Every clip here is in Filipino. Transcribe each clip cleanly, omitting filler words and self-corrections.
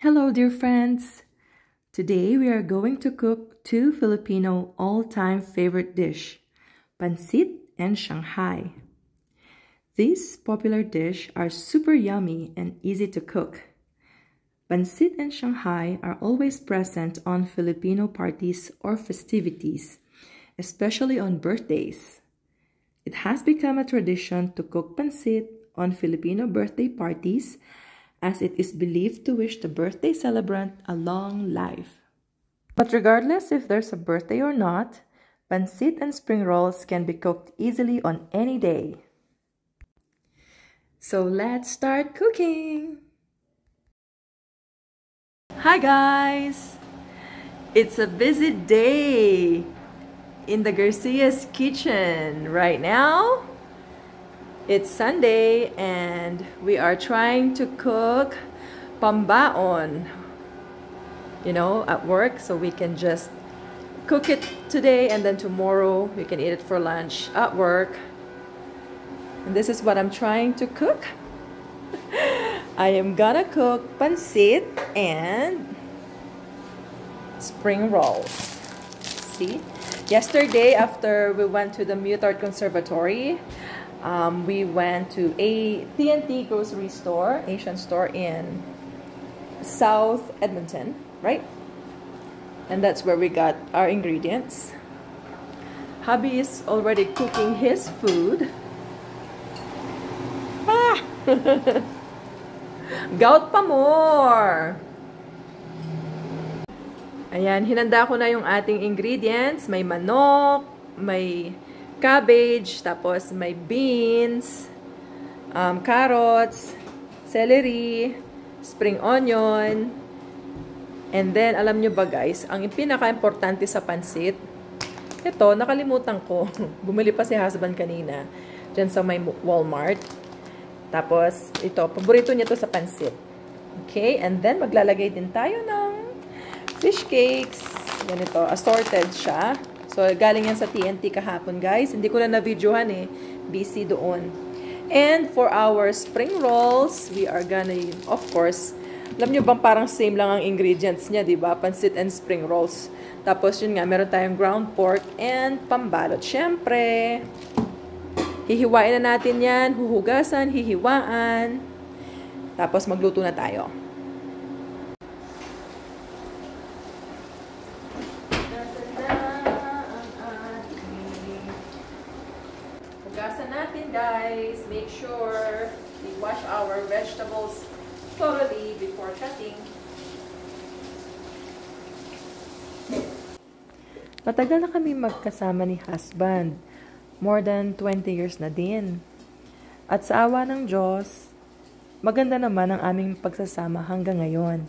Hello, dear friends! Today we are going to cook two Filipino all-time favorite dish, pancit and Shanghai. These popular dishes are super yummy and easy to cook. Pancit and Shanghai are always present on Filipino parties or festivities, especially on birthdays. It has become a tradition to cook pancit on Filipino birthday parties as it is believed to wish the birthday celebrant a long life. But regardless if there's a birthday or not, pancit and spring rolls can be cooked easily on any day. So let's start cooking! Hi guys! It's a busy day in the Garcia's kitchen right now. It's Sunday and we are trying to cook pambaon, at work, so we can just cook it today and then tomorrow we can eat it for lunch at work. And this is what I'm trying to cook. I am gonna cook pancit and spring rolls. See? Yesterday, after we went to the Mutart Conservatory, we went to a TNT grocery store, Asian store in South Edmonton, right? And that's where we got our ingredients. Hubby is already cooking his food. Ah! Gout pa more! Ayan, hinanda ko na yung ating ingredients. May manok, may cabbage, tapos may beans, carrots, celery, spring onion, and then, alam nyo ba guys, ang pinaka-importante sa pansit, ito, nakalimutan ko. Bumili pa si husband kanina, dyan sa may Walmart. Tapos, ito, paborito niya to sa pansit. Okay, and then, maglalagay din tayo ng fish cakes. Ganito, assorted siya. So, galing yan sa TNT kahapon, guys. Hindi ko na na-videohan eh. Busy doon. And for our spring rolls, we are gonna, of course, alam nyo bang parang same lang ang ingredients niya, di ba? Pancit and spring rolls. Tapos, yun nga, meron tayong ground pork and pambalot. Siyempre, hihiwain na natin yan. Huhugasan, hihiwaan. Tapos, magluto na tayo. Hugasan natin, guys. Make sure we wash our vegetables thoroughly before cutting. Matagal na kami magkasama ni husband. More than 20 years na din. At sa awa ng Diyos, maganda naman ang aming pagsasama hanggang ngayon.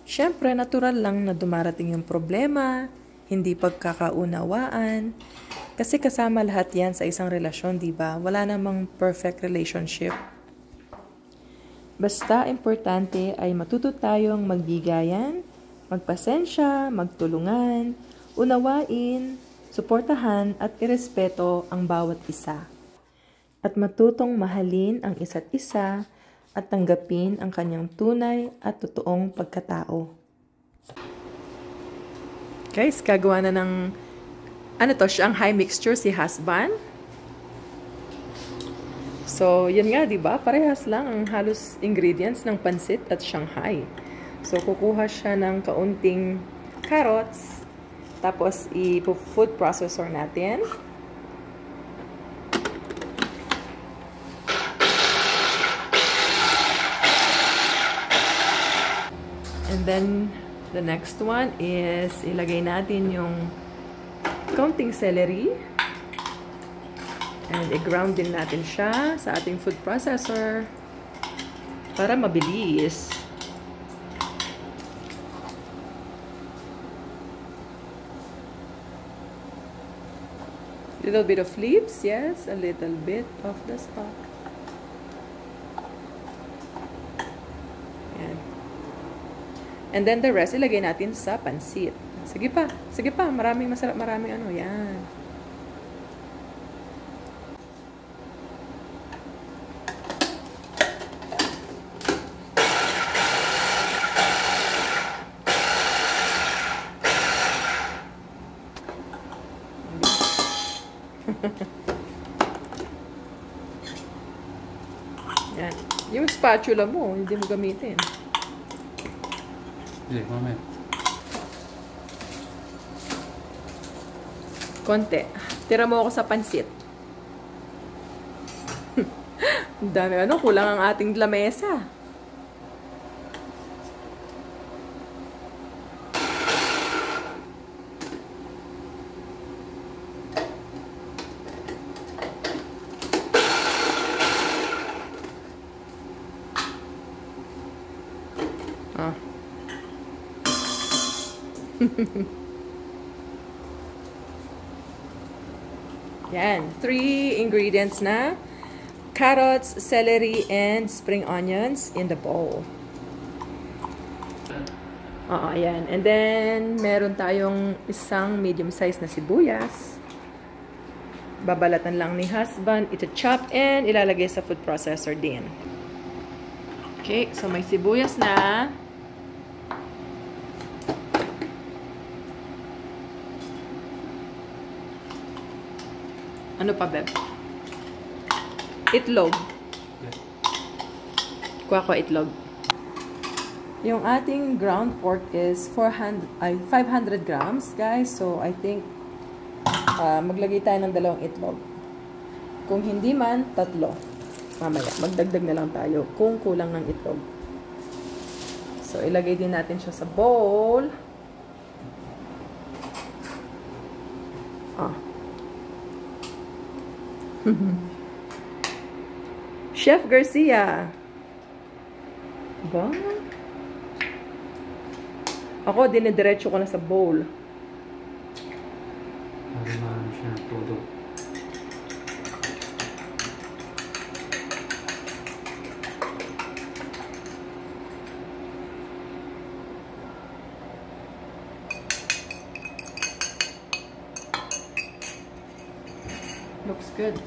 Siyempre, natural lang na dumarating yung problema, hindi pagkakaunawaan, kasi kasama lahat yan sa isang relasyon, di ba? Wala namang perfect relationship. Basta importante ay matuto tayong magbigayan, magpasensya, magtulungan, unawain, suportahan at irespeto ang bawat isa. At matutong mahalin ang isa't isa at tanggapin ang kanyang tunay at totoong pagkatao. Guys, gagawa na ng Shanghai mixture si husband. So, yun nga, di ba? Parehas lang ang halos ingredients ng pansit at Shanghai. So, kukuha siya ng kaunting carrots, tapos i-food processor natin. And then, the next one is ilagay natin yung kaunting celery. And i-ground din natin siya sa ating food processor para mabilis. Little bit of leaves, yes, a little bit of the stalk. Yan. And then the rest, ilagay natin sa pansit. Sige pa, maraming masarap, maraming yan. Yan. Yung spatula mo, hindi mo gamitin. Hindi, mamaya. Konti. Tira mo ako sa pansit. Ang dami ano, kulang ang ating lamesa. Ah. Yan. 3 ingredients na. Carrots, celery, and spring onions in the bowl. Ayan. And then, meron tayong isang medium size na sibuyas. Babalatan lang ni husband. Ito chop and ilalagay sa food processor din. Okay. So, may sibuyas na. Ano pa, Beb? Itlog. Kuha ko itlog. Yung ating ground pork is 500 grams, guys. So, I think maglagay tayo ng 2 itlog. Kung hindi man, 3. Mamaya, magdagdag na lang tayo kung kulang ng itlog. So, ilagay din natin siya sa bowl. Chef Garcia. Ba? Ako, dinidiretso ko na sa bowl. Marami siya todo. Looks good.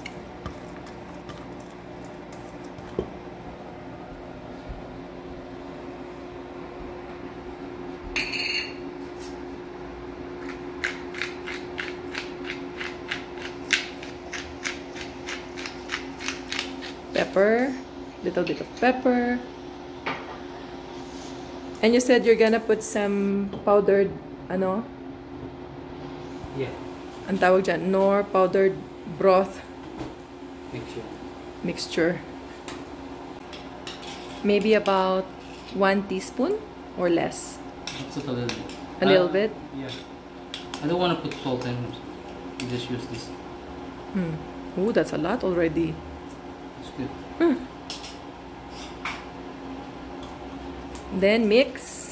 Pepper, little bit of pepper. And you said you're gonna put some powdered, ano? Yeah. Ang tawag dyan, nor powdered broth mixture. Maybe about 1 teaspoon or less. That's a little bit. A little bit? Yeah. I don't want to put salt in. You just use this. Ooh, that's a lot already. It's good. Then mix.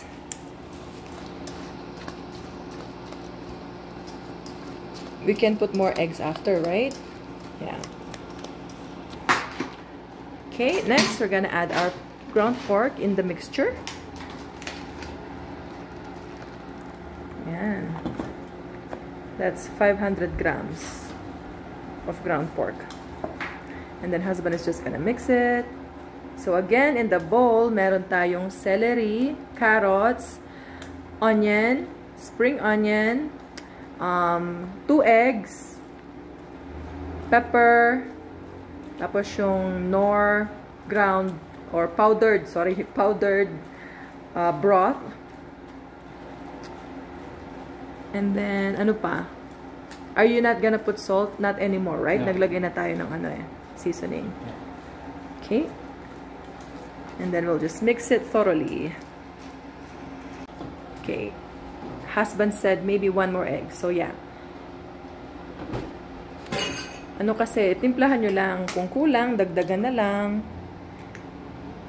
We can put more eggs after, right? Yeah. Okay, next we're gonna add our ground pork in the mixture. Yan. That's 500 grams of ground pork. And then husband is just gonna mix it. So again, in the bowl, meron tayong celery, carrots, onion, spring onion, 2 eggs, pepper, tapos yung nor ground or powdered, powdered broth. And then, ano pa? Are you not gonna put salt? Not anymore, right? No. Naglagay na tayo ng seasoning. Okay. And then we'll just mix it thoroughly. Okay. Husband said maybe 1 more egg. So, yeah. Ano kasi, timplahan nyo lang. Kung kulang, dagdagan na lang.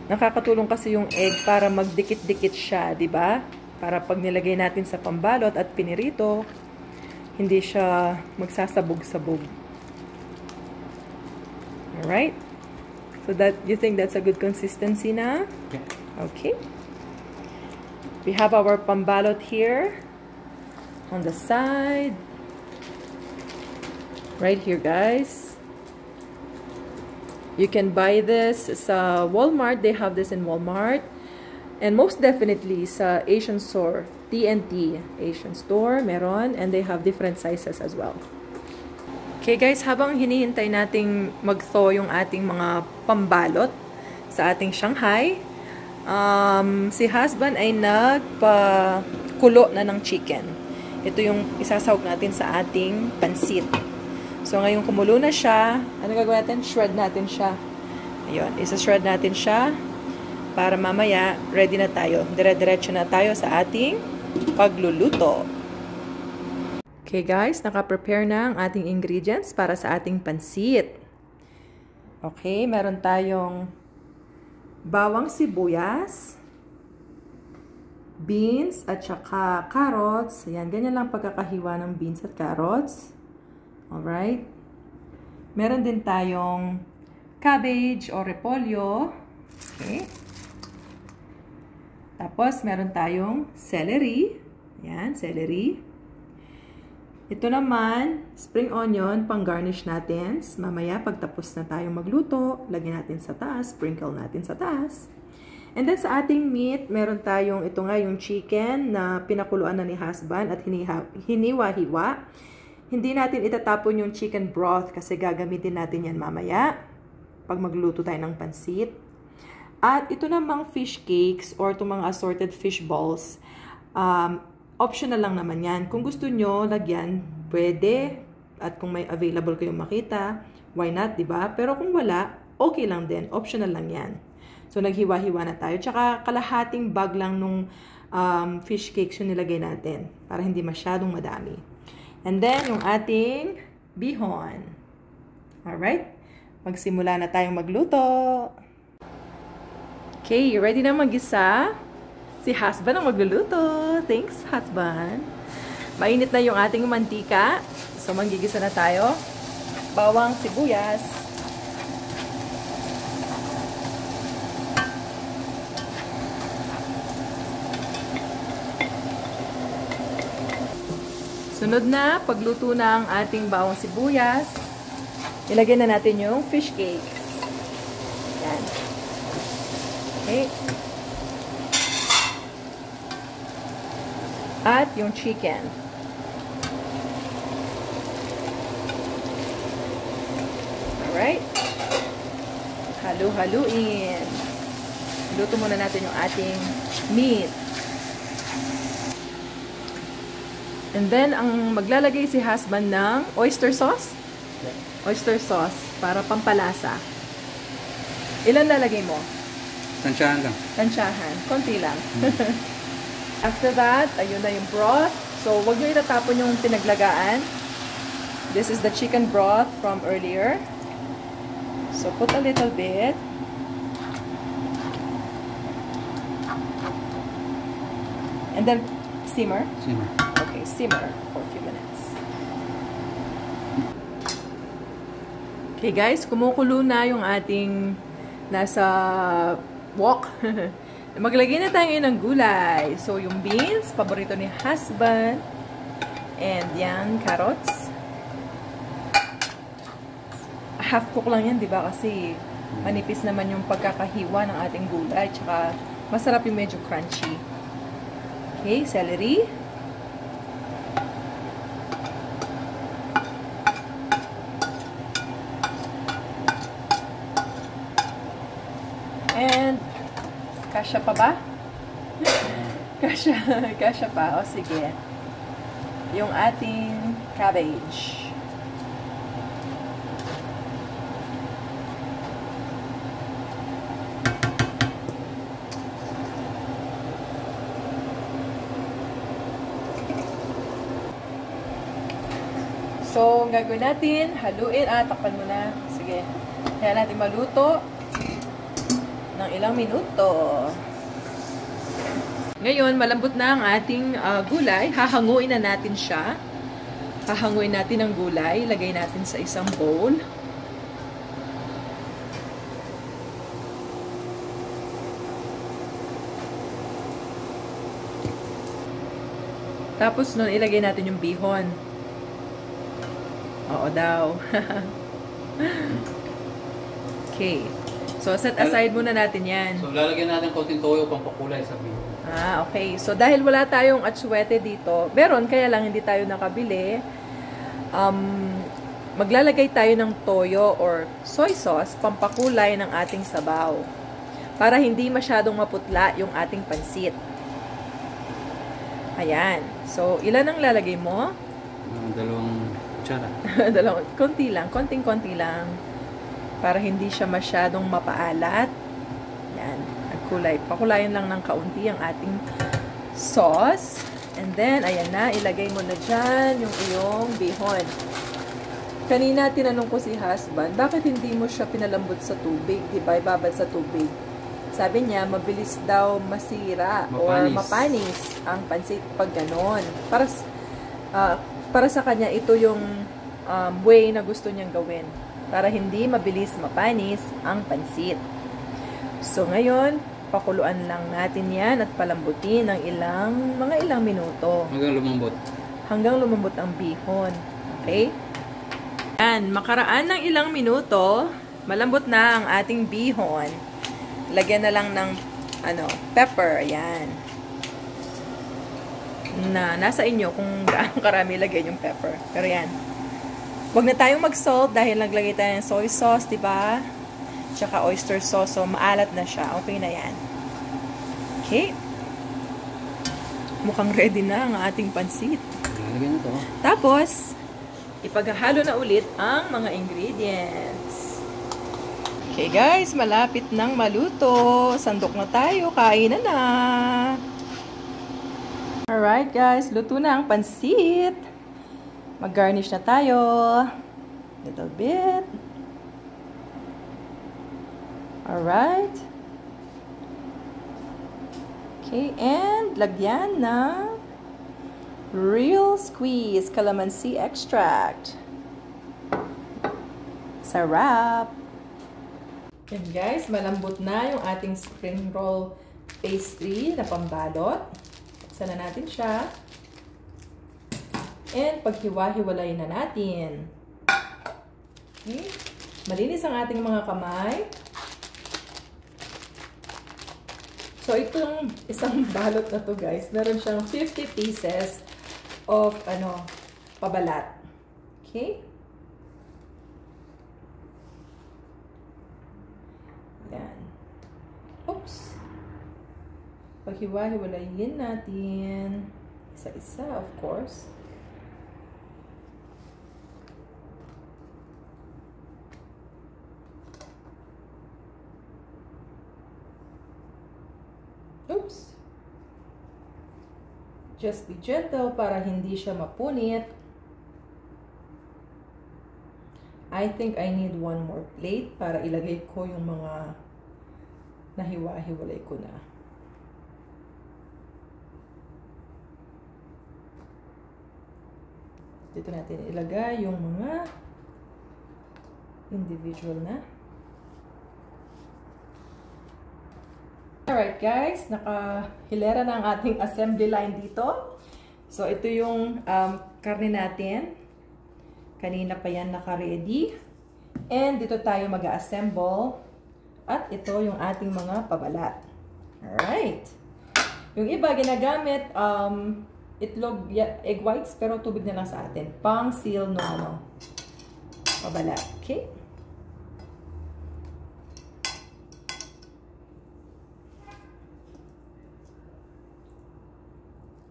Nakakatulong kasi yung egg para magdikit-dikit siya, di ba? Para pag nilagay natin sa pambalot at pinirito, hindi siya magsasabog-sabog. Alright? So, you think that's a good consistency na? Okay. Okay. We have our pambalot here. On the side. Right here, guys. You can buy this sa Walmart. They have this in Walmart. And most definitely sa Asian store. TNT Asian store. Meron. And they have different sizes as well. Okay guys, habang hinihintay nating mag-thaw yung ating mga pambalot sa ating Shanghai, si husband ay nagpakulo na ng chicken. Ito yung isasawag natin sa ating pansit. So ngayon kumulo na siya, ano gagawin natin? Shred natin siya. Ayun, isa-shred natin siya para mamaya ready na tayo. Dire-diretso na tayo sa ating pagluluto. Okay guys, naka-prepare na ang ating ingredients para sa ating pansit. Okay, meron tayong bawang sibuyas, beans at saka carrots. Ayan, ganyan lang pagkakahiwa ng beans at carrots. Alright. Meron din tayong cabbage o repolyo. Okay. Tapos, meron tayong celery. Ayan, celery. Ito naman, spring onion, pang-garnish natin. Mamaya, pagtapos na tayong magluto, lagyan natin sa taas, sprinkle natin sa taas. And then, sa ating meat, meron tayong, ito nga yung chicken na pinakuluan na ni husband at hiniwa-hiwa. Hindi natin itatapon yung chicken broth kasi gagamitin natin yan mamaya pag magluto tayo ng pansit. At ito namang fish cakes or itong mga assorted fish balls, optional lang naman yan. Kung gusto nyo, lagyan, pwede. At kung may available kayong makita, why not, diba? Pero kung wala, okay lang din. Optional lang yan. So, naghiwa-hiwa na tayo. Tsaka, kalahating bag lang nung fish cakes yung nilagay natin. Para hindi masyadong madami. And then, yung ating bihon. Alright? Magsimula na tayong magluto. Okay, ready na mag-isa? Si husband ang magluluto. Thanks, husband. Mainit na yung ating mantika. So, manggigisa na tayo. Bawang sibuyas. Sunod na, pagluto na ang ating bawang sibuyas, ilagay na natin yung fish cakes. Yan. Okay. At yung chicken. Alright. Halu-haluin. Luto muna natin yung ating meat. And then, ang maglalagay si husband ng oyster sauce. Oyster sauce para pampalasa. Ilan lalagay mo? Tansyahan lang. Tansyahan. Konti lang. After that, ayun na yung broth. So, huwag nyo itatapon yung pinaglagaan. This is the chicken broth from earlier. So, put a little bit. And then, simmer. Simmer. Okay, simmer for a few minutes. Okay guys, kumukulo na yung ating nasa wok. Maglagay na tayo ng gulay. So, yung beans, paborito ni husband. And yan, carrots. Half cook lang yan, di ba? Kasi manipis naman yung pagkakahiwa ng ating gulay. Tsaka, masarap yung medyo crunchy. Okay, celery. And, kasya pa ba? Kasya pa. O, sige. Yung ating cabbage. So, ang gagawin natin, haluin. Takpan mo na. Sige. Kaya natin maluto ng ilang minuto. Ngayon, malambot na ang ating gulay. Hahanguin na natin siya. Hahanguin natin ang gulay. Lagay natin sa isang bowl. Tapos nun, ilagay natin yung bihon. Oo daw. Okay. So, set aside muna natin yan. So, lalagyan natin konting toyo pang pakulay sa bihon. Okay. So, dahil wala tayong atsuete dito, meron, kaya lang hindi tayo nakabili. maglalagay tayo ng toyo or soy sauce, pampakulay ng ating sabaw. Para hindi masyadong maputla yung ating pansit. Ayan. So, ilan ang lalagay mo? 2 kutsara. Konti lang, konting-konti lang. Para hindi siya masyadong mapaalat. Yan. Nagkulay. Pakulayan lang ng kaunti ang ating sauce. And then, ayan na. Ilagay mo na dyan yung iyong bihon. Kanina, tinanong ko si husband, bakit hindi mo siya pinalambot sa tubig? Diba? Ibabad sa tubig. Sabi niya, mabilis daw masira or mapanis ang pansit pag ganon. Para sa kanya, ito yung way na gusto niyang gawin. Para hindi mabilis mapanis ang pansit. So, ngayon, pakuluan lang natin yan at palambutin ng mga ilang minuto. Hanggang lumambot. Hanggang lumambot ang bihon. Okay? Yan, makaraan ng ilang minuto, malambot na ang ating bihon. Lagyan na lang ng pepper. Ayan. Nasa inyo kung gaano karami lagyan yung pepper. Pero yan. Huwag na tayong mag-salt dahil naglagay tayo ng soy sauce, diba? Tsaka oyster sauce. So, maalat na siya. Okay na yan. Okay. Mukhang ready na ang ating pansit. Lagyan na to. Tapos, ipaghahalo na ulit ang mga ingredients. Okay guys, malapit nang maluto. Sandok na tayo, kainan na. Alright guys, luto na ang pansit. Mag-garnish na tayo. Little bit. Alright. Okay, and lagyan na real squeeze calamansi extract. Sarap! Yan guys, malambot na yung ating spring roll pastry na pambalot. Buksan na natin siya. And paghiwa-hiwalay na natin. Okay. Malinis ang ating mga kamay. So, itong isang balot na to guys, meron siyang 50 pieces of pabalat. Okay? Yan. Oops. Paghiwa-hiwalayin natin. Isa-isa, of course. Oops. Just be gentle para hindi siya mapunit. I think I need one more plate para ilagay ko yung mga nahiwa-hiwalay ko na. Dito natin ilagay yung mga individual na. Alright guys, nakahilera na ang ating assembly line dito. So ito yung karne natin. Kanina pa yan naka-ready. And dito tayo mag-assemble. At ito yung ating mga pabalat. Alright. Yung iba ginagamit itlog, egg whites, pero tubig na lang sa atin. Pang seal no pabalat. Okay?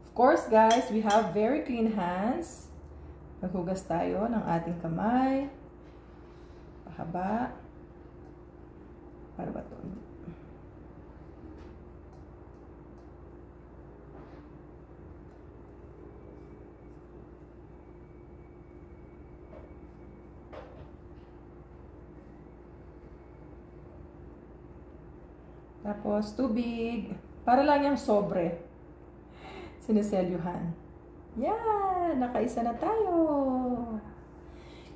Of course guys, we have very clean hands. Maghugas tayo ng ating kamay. Pahaba. Para ba ito? Tapos, tubig. Para lang yung sobre. Siniselyuhan. Yan! Nakaisa na tayo.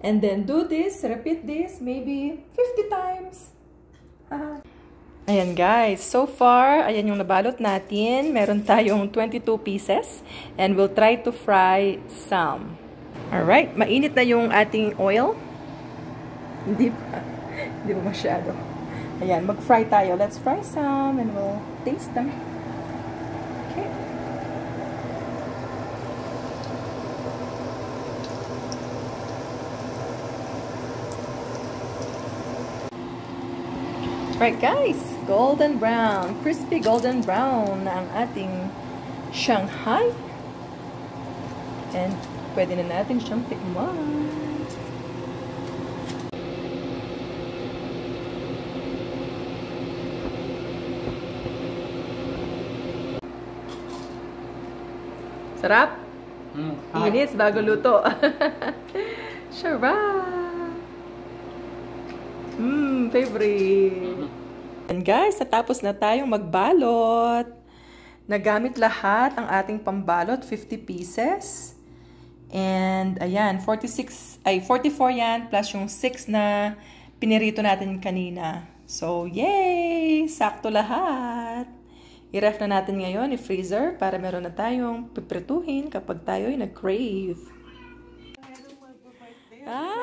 And then, do this, repeat this, maybe 50 times. Ayan guys, so far, ayan yung nabalot natin. Meron tayong 22 pieces. And we'll try to fry some. Alright, mainit na yung ating oil. Hindi pa masyado. Ayan, mag-fry tayo. Let's fry some and we'll taste them. Okay. Right guys, golden brown, crispy golden brown na ang ating Shanghai. And pwede na natin siyang tikman. Sarap? Minutes bago luto. Sarap! Favorite. And guys, natapos na tayong magbalot. Nagamit lahat ang ating pambalot, 50 pieces. And ayan, 44 yan plus yung 6 na pinirito natin kanina. So, yay! Sakto lahat. I-ref na natin ngayon, i-freezer para meron na tayong piprituhin kapag tayo ay nag-crave. Ay!